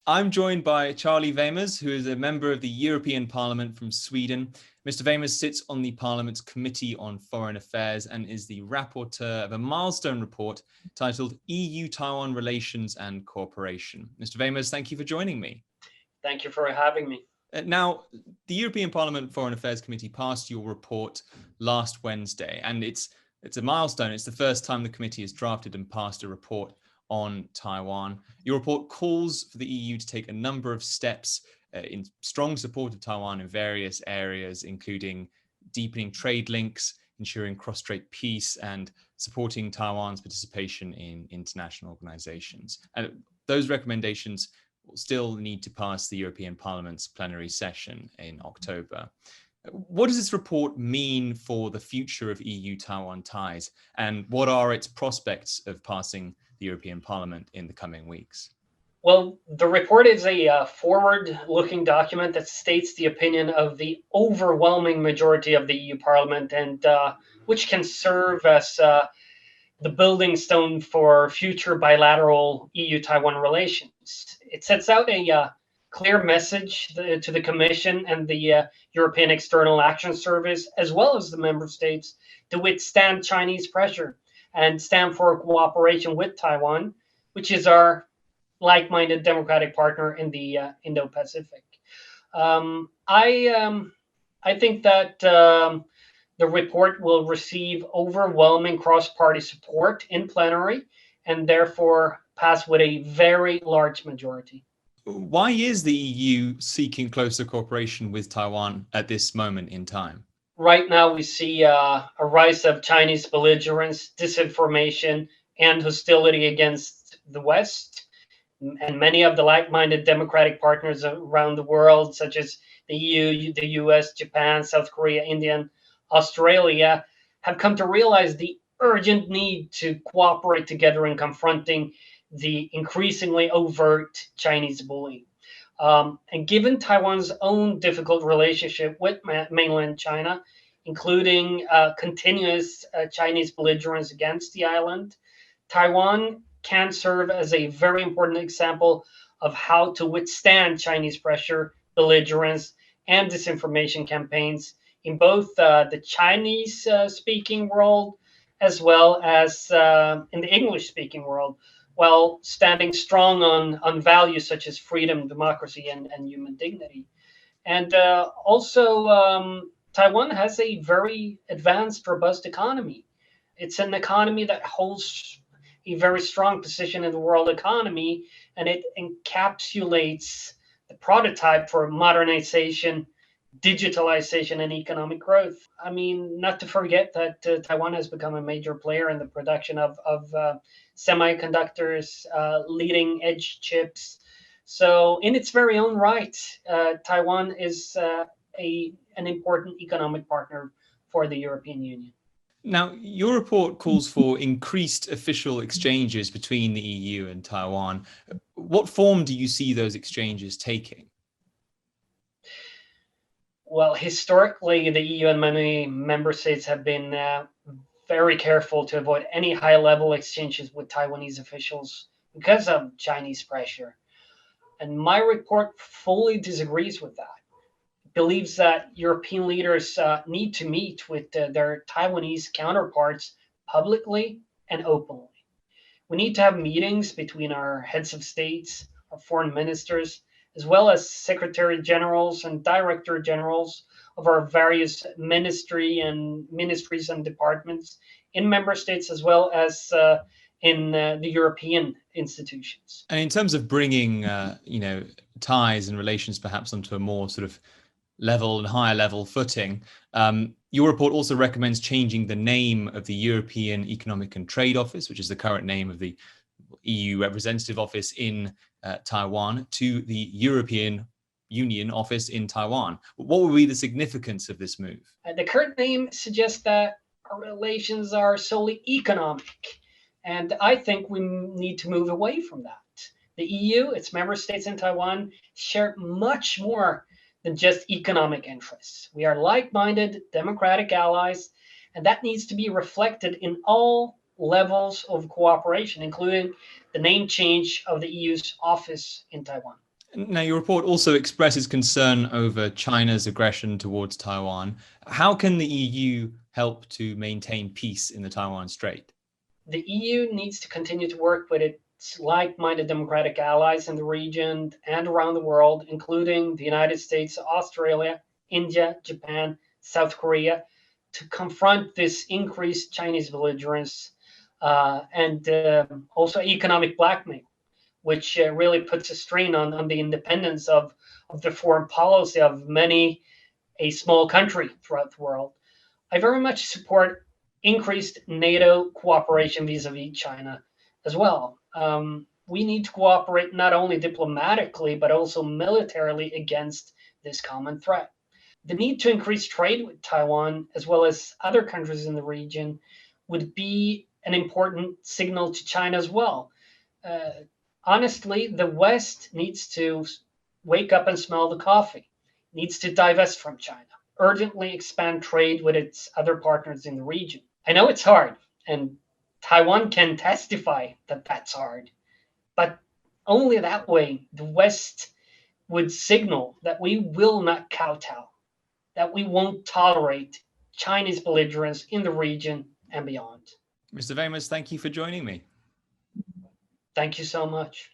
I'm joined by Charlie Weimers, who is a member of the European Parliament from Sweden. Mr. Weimers sits on the Parliament's Committee on Foreign Affairs and is the rapporteur of a milestone report titled EU-Taiwan Relations and Cooperation. Mr. Weimers, thank you for joining me. Thank you for having me. Now, the European Parliament Foreign Affairs Committee passed your report last Wednesday, and it's a milestone. It's the first time the committee has drafted and passed a report on Taiwan. Your report calls for the EU to take a number of steps in strong support of Taiwan in various areas, including deepening trade links, ensuring cross-strait peace, and supporting Taiwan's participation in international organizations. And those recommendations will still need to pass the European Parliament's plenary session in October. What does this report mean for the future of EU-Taiwan ties, and what are its prospects of passing the European Parliament in the coming weeks? Well, the report is a forward-looking document that states the opinion of the overwhelming majority of the EU Parliament, and which can serve as the building stone for future bilateral EU-Taiwan relations. It sets out a clear message to the Commission and the European External Action Service, as well as the member states, to withstand Chinese pressure and stand for cooperation with Taiwan, which is our like-minded democratic partner in the Indo-Pacific. I think that the report will receive overwhelming cross-party support in plenary and therefore pass with a very large majority. Why is the EU seeking closer cooperation with Taiwan at this moment in time? Right now, we see a rise of Chinese belligerence, disinformation, and hostility against the West. And many of the like-minded democratic partners around the world, such as the EU, the US, Japan, South Korea, India, and Australia, have come to realize the urgent need to cooperate together in confronting the increasingly overt Chinese bullying. And given Taiwan's own difficult relationship with mainland China, including continuous Chinese belligerence against the island, Taiwan can serve as a very important example of how to withstand Chinese pressure, belligerence, and disinformation campaigns in both the Chinese-speaking world as well as in the English-speaking world, while standing strong on values such as freedom, democracy, and human dignity. And also, Taiwan has a very advanced, robust economy. It's an economy that holds a very strong position in the world economy, and it encapsulates the prototype for modernization, digitalization, and economic growth. I mean, not to forget that Taiwan has become a major player in the production of semiconductors, leading edge chips. So in its very own right, Taiwan is an important economic partner for the European Union. Now, your report calls for increased official exchanges between the EU and Taiwan. What form do you see those exchanges taking? Well, historically, the EU and many member states have been very careful to avoid any high-level exchanges with Taiwanese officials because of Chinese pressure. And my report fully disagrees with that. It believes that European leaders need to meet with their Taiwanese counterparts publicly and openly. We need to have meetings between our heads of states, our foreign ministers, as well as secretary generals and director generals of our various ministries and departments in member states, as well as in the European institutions. And in terms of bringing, ties and relations perhaps onto a more sort of level and higher level footing, your report also recommends changing the name of the European Economic and Trade Office, which is the current name of the EU Representative Office in Taiwan, to the European Union Office in Taiwan. What would be the significance of this move? The current name suggests that our relations are solely economic, and I think we need to move away from that. The EU, its member states in Taiwan, share much more than just economic interests. We are like-minded democratic allies, and that needs to be reflected in all levels of cooperation, including the name change of the EU's office in Taiwan. Now, your report also expresses concern over China's aggression towards Taiwan. How can the EU help to maintain peace in the Taiwan Strait? The EU needs to continue to work with its like-minded democratic allies in the region and around the world, including the United States, Australia, India, Japan, South Korea, to confront this increased Chinese belligerence and also economic blackmail, which really puts a strain on the independence of the foreign policy of a small country throughout the world. I very much support increased NATO cooperation vis-a-vis China as well. We need to cooperate not only diplomatically, but also militarily against this common threat. The need to increase trade with Taiwan, as well as other countries in the region, would be an important signal to China as well. Honestly, the West needs to wake up and smell the coffee, needs to divest from China, urgently expand trade with its other partners in the region. I know it's hard, and Taiwan can testify that that's hard, but only that way the West would signal that we will not kowtow, that we won't tolerate Chinese belligerence in the region and beyond. Mr. Weimers, thank you for joining me. Thank you so much.